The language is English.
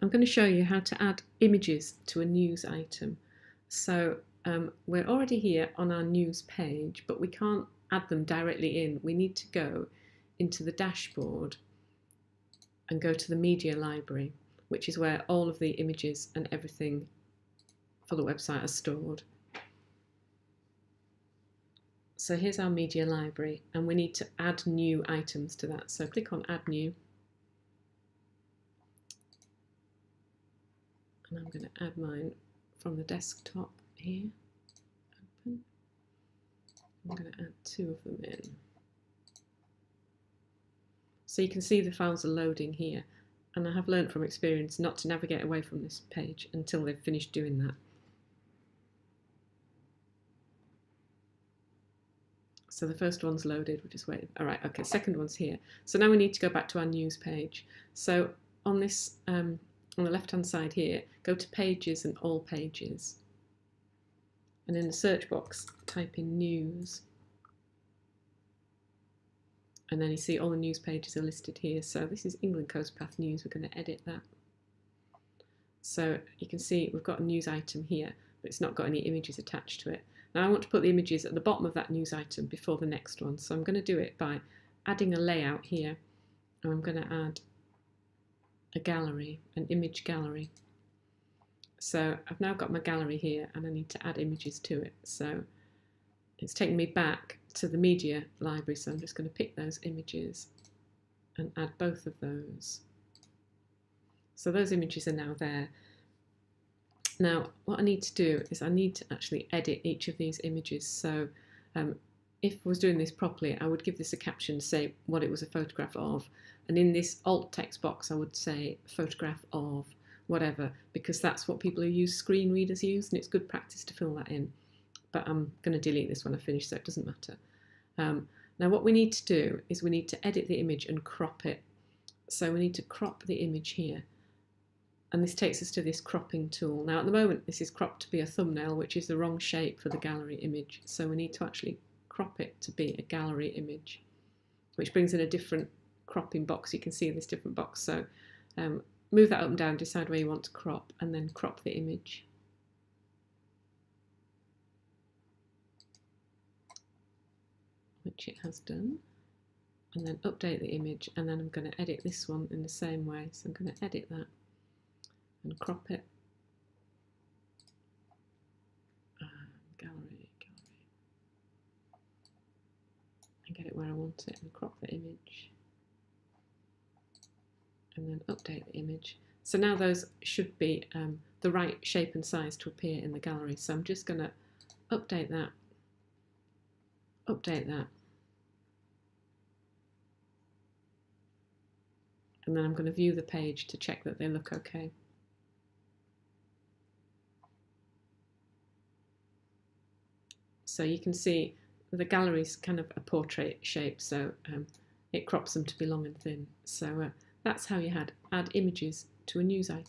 I'm going to show you how to add images to a news item. So we're already here on our news page, but we can't add them directly in. We need to go into the dashboard and go to the media library, which is where all of the images and everything for the website are stored. So here's our media library, and we need to add new items to that. So click on Add New. And I'm going to add mine from the desktop here. Open. I'm going to add 2 of them in. So you can see the files are loading here, and I have learnt from experience not to navigate away from this page until they've finished doing that. So the first one's loaded, we're just waiting. All right, okay, second one's here. So now we need to go back to our news page. So on this, on the left-hand side here, go to Pages and All Pages. And in the search box, type in News. And then you see all the news pages are listed here. So this is England Coast Path News. We're going to edit that. So you can see we've got a news item here, but it's not got any images attached to it. Now I want to put the images at the bottom of that news item before the next one. So I'm going to do it by adding a layout here. And I'm going to add a gallery, an image gallery. So I've now got my gallery here and I need to add images to it. So it's taking me back to the media library. So I'm just going to pick those images and add both of those. So those images are now there. Now what I need to do is I need to actually edit each of these images. So if I was doing this properly, I would give this a caption to say what it was a photograph of. And in this alt text box, I would say photograph of whatever, because that's what people who use screen readers use, and it's good practice to fill that in. But I'm going to delete this when I finish, so it doesn't matter. Now what we need to do is we need to edit the image and crop it. So we need to crop the image here. And this takes us to this cropping tool. Now at the moment this is cropped to be a thumbnail, which is the wrong shape for the gallery image. So we need to actually crop it to be a gallery image, which brings in a different cropping box. You can see this different box. So move that up and down, decide where you want to crop, and then crop the image. Which it has done. And then update the image, and then I'm going to edit this one in the same way. So I'm going to edit that and crop it. Gallery. And get it where I want it and crop the image. And then update the image. So now those should be the right shape and size to appear in the gallery. So I'm just going to update that, and then I'm going to view the page to check that they look okay. So you can see the gallery's kind of a portrait shape, so it crops them to be long and thin. So that's how you add images to a news item.